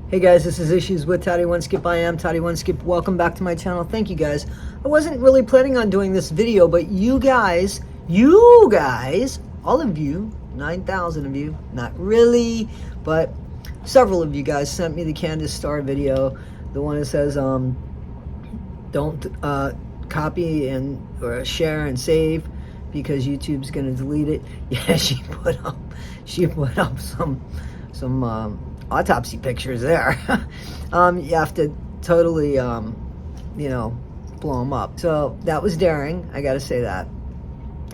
Hey guys, this is Issues with Toddy One Skip. I am Toddy One Skip. Welcome back to my channel. Thank you guys. I wasn't really planning on doing this video, but you guys, all of you, 9,000 of you, not really, but several of you guys sent me the Candace Star video, the one that says, don't copy and or share and save because YouTube's gonna delete it. Yeah, she put up some autopsy pictures there. You have to totally, blow them up. So that was daring, I gotta say that.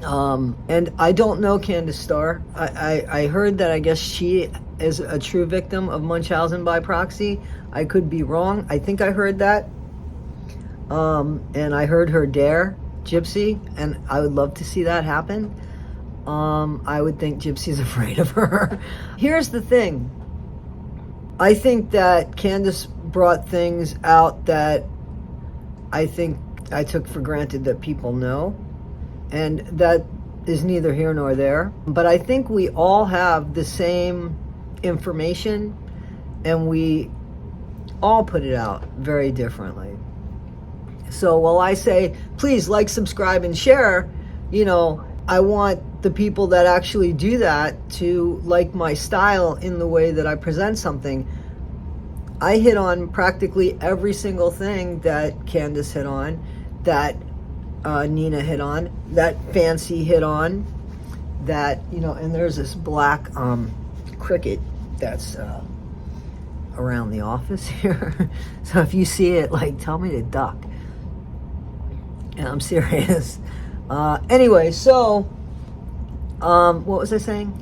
And I don't know Candace Star. I heard that I guess she is a true victim of Munchausen by proxy. I could be wrong. I think I heard that. And I heard her dare Gypsy, and I would love to see that happen. I would think Gypsy's afraid of her. Here's the thing. I think that Candace brought things out that I think I took for granted that people know, and that is neither here nor there. But I think we all have the same information, and we all put it out very differently. So while I say, please like, subscribe, and share, I want the people that actually do that to like my style in the way that I present something. I hit on practically every single thing that Candace hit on, that Nina hit on, that Fancy hit on, that, and there's this black cricket that's around the office here. So if you see it, tell me to duck. And I'm serious. Anyway, so what was I saying?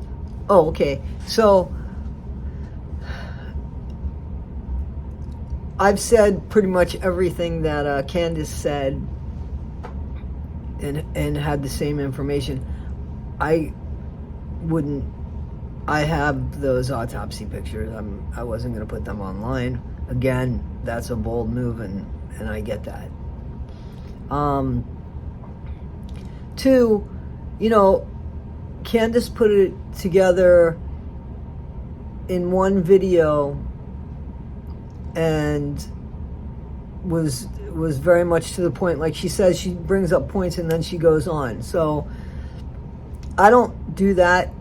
Oh, okay. So I've said pretty much everything that Candace said, and had the same information. I have those autopsy pictures. I wasn't going to put them online. Again, that's a bold move, and I get that. Two, Candace put it together in one video and was very much to the point. Like she says, she brings up points and then she goes on. So I don't do that.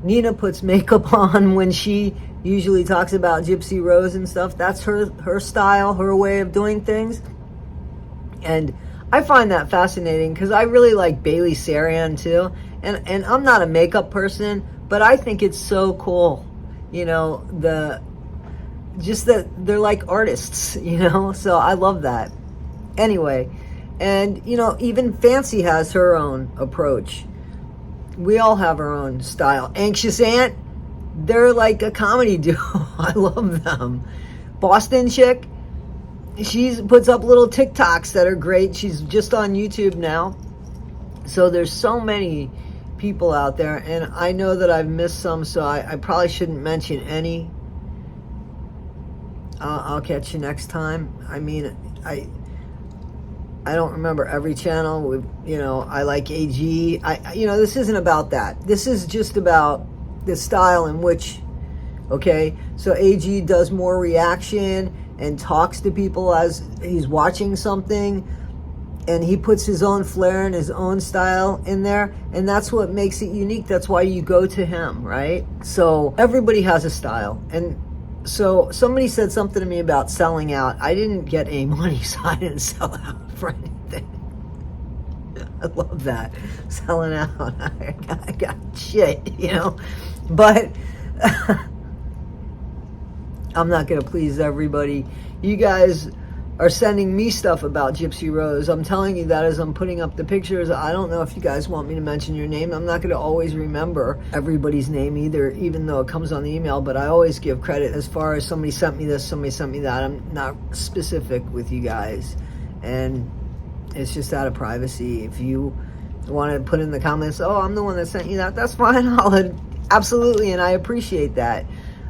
Nina puts makeup on when she usually talks about Gypsy Rose and stuff. That's her style, her way of doing things. And I find that fascinating because I really like Bailey Sarian too. And I'm not a makeup person, but I think it's so cool. Just that they're like artists, so I love that. Anyway, and even Fancy has her own approach. We all have our own style. Anxious Ant, they're like a comedy duo. I love them. Boston Chick, she puts up little TikToks that are great. She's just on YouTube now. So there's so many people out there, and I know that I've missed some, so I probably shouldn't mention any. I'll catch you next time. I mean, I don't remember every channel. I like AG. This isn't about that. This is just about the style in which, okay? So AG does more reaction and talks to people as he's watching something, and he puts his own flair and his own style in there, and that's what makes it unique. That's why you go to him, right? So everybody has a style. And so somebody said something to me about selling out. I didn't get any money, so I didn't sell out for anything. I love that, selling out. I got shit, but I'm not gonna please everybody. You guys are sending me stuff about Gypsy Rose. I'm telling you that as I'm putting up the pictures. I don't know if you guys want me to mention your name. I'm not going to always remember everybody's name either, even though it comes on the email, but I always give credit as far as somebody sent me this, somebody sent me that. I'm not specific with you guys, and it's just out of privacy. If you want to put in the comments, oh, I'm the one that sent you that, that's fine. Absolutely, and I appreciate that.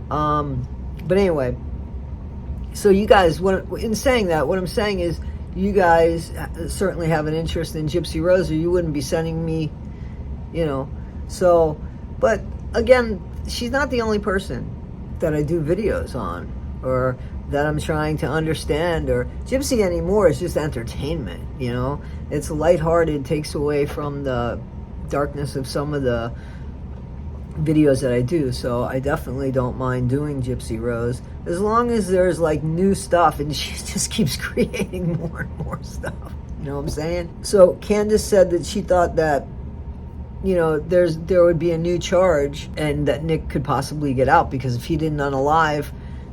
But anyway, so you guys, in saying that, what I'm saying is you guys certainly have an interest in Gypsy Rose, or you wouldn't be sending me, So, but again, she's not the only person that I do videos on. or that I'm trying to understand. Or Gypsy anymore is just entertainment, you know? It's lighthearted, takes away from the darkness of some of the videos that I do. So I definitely don't mind doing Gypsy Rose, as long as there's like new stuff, and she just keeps creating more and more stuff. You know what I'm saying? So Candace said that she thought that, you know, there would be a new charge and that Nick could possibly get out, because if he didn't unalive,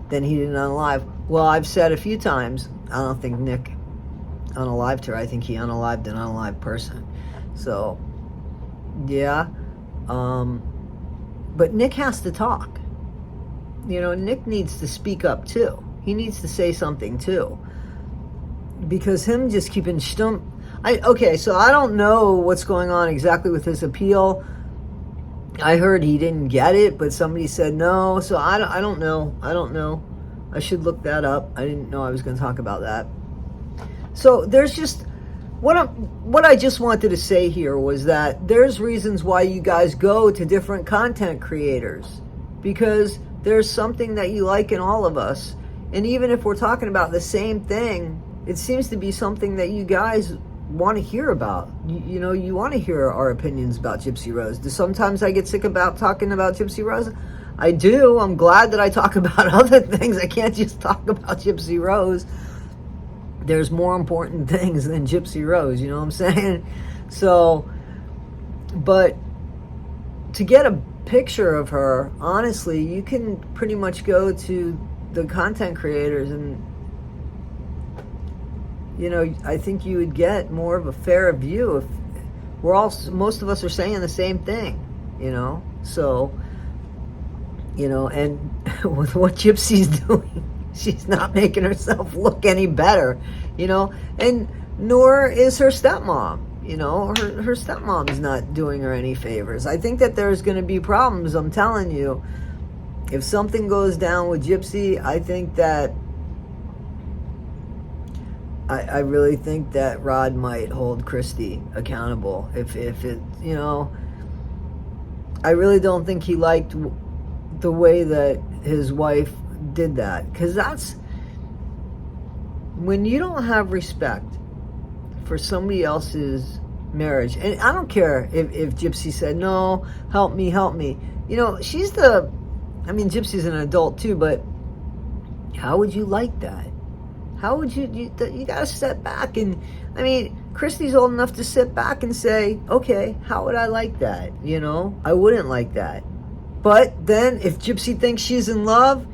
then he didn't unalive. Well, I've said a few times, I don't think Nick unalived her. I think he unalived an unalived person. So, yeah. But Nick has to talk. You know, Nick needs to speak up too. He needs to say something too. Because him just keeping okay, so I don't know what's going on exactly with his appeal. I heard he didn't get it, but somebody said no. So I don't know. I don't know. I should look that up. I didn't know I was going to talk about that. So there's just what I just wanted to say here was that there's reasons why you guys go to different content creators, because there's something that you like in all of us. And even if we're talking about the same thing, it seems to be something that you guys want to hear about. You know, you want to hear our opinions about Gypsy Rose. Sometimes I get sick about talking about Gypsy Rose. I do. I'm glad that I talk about other things. I can't just talk about Gypsy Rose. There's more important things than Gypsy Rose, you know what I'm saying? So, but to get a picture of her, honestly, you can pretty much go to the content creators, and you know, I think you would get more of a fair view if most of us are saying the same thing, you know? So, you know, and with what Gypsy's doing, she's not making herself look any better, you know? And nor is her stepmom, you know? Her stepmom is not doing her any favors. I think that there's going to be problems, I'm telling you. If something goes down with Gypsy, I think that I really think that Rod might hold Christy accountable. If it, you know, I really don't think he liked the way that his wife did that. Because that's, when you don't have respect for somebody else's marriage, and I don't care if Gypsy said, no, help me. You know, Gypsy's an adult too, but how would you like that? How would you gotta step back, and I mean, Christy's old enough to sit back and say, okay, how would I like that? You know, I wouldn't like that. But then if Gypsy thinks she's in love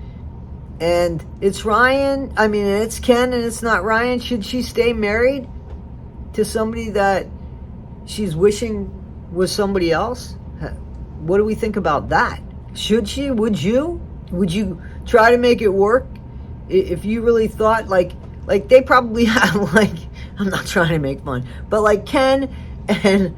and it's it's Ken and it's not Ryan, should she stay married to somebody that she's wishing was somebody else? What do we think about that? Should she? Would you try to make it work? If you really thought, like they probably have, like, I'm not trying to make fun, but like Ken and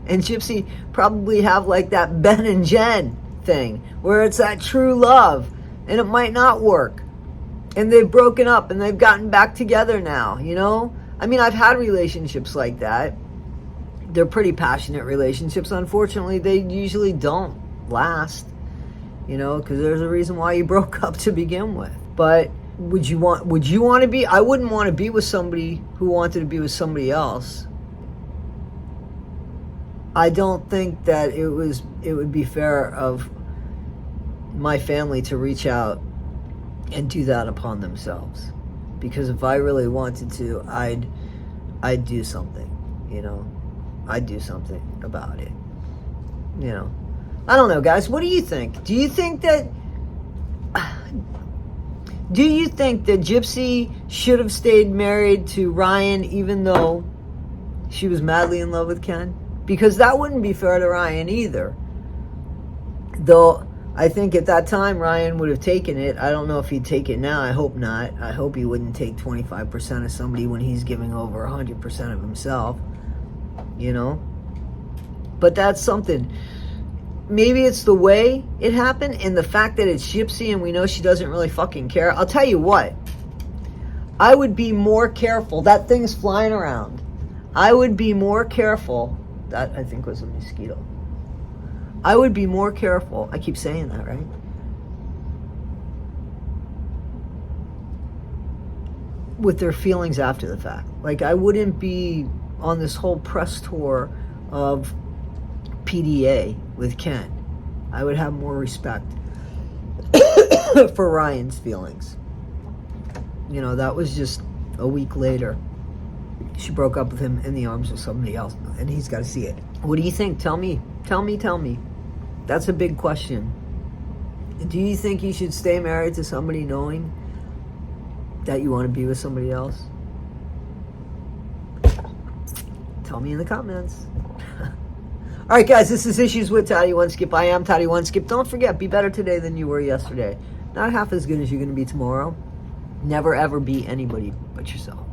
Gypsy probably have like that Ben and Jen thing where it's that true love, and it might not work, and they've broken up and they've gotten back together now, you know? I mean, I've had relationships like that. They're pretty passionate relationships. Unfortunately, they usually don't last, you know, because there's a reason why you broke up to begin with. But would you want to be? I wouldn't want to be with somebody who wanted to be with somebody else. I don't think that it would be fair of my family to reach out and do that upon themselves. Because if I really wanted to, I'd do something, you know. I'd do something about it, you know. I don't know, guys. What do you think? Do you think that Gypsy should have stayed married to Ryan even though she was madly in love with Ken? Because that wouldn't be fair to Ryan either. Though I think at that time Ryan would have taken it. I don't know if he'd take it now. I hope not. I hope he wouldn't take 25% of somebody when he's giving over 100% of himself, you know? But that's something. Maybe it's the way it happened and the fact that it's Gypsy and we know she doesn't really fucking care. I'll tell you what. I would be more careful. That thing's flying around. I would be more careful. That, I think, was a mosquito. I would be more careful. I keep saying that, right? with their feelings after the fact. Like, I wouldn't be on this whole press tour of PDA with Ken. I would have more respect for Ryan's feelings. You know, that was just a week later. She broke up with him in the arms of somebody else, and he's got to see it. What do you think? Tell me. That's a big question. Do you think you should stay married to somebody knowing that you want to be with somebody else? Tell me in the comments. All right, guys, this is Issues with Toddy One Skip. I am Toddy One Skip. Don't forget, be better today than you were yesterday. Not half as good as you're going to be tomorrow. Never, ever be anybody but yourself.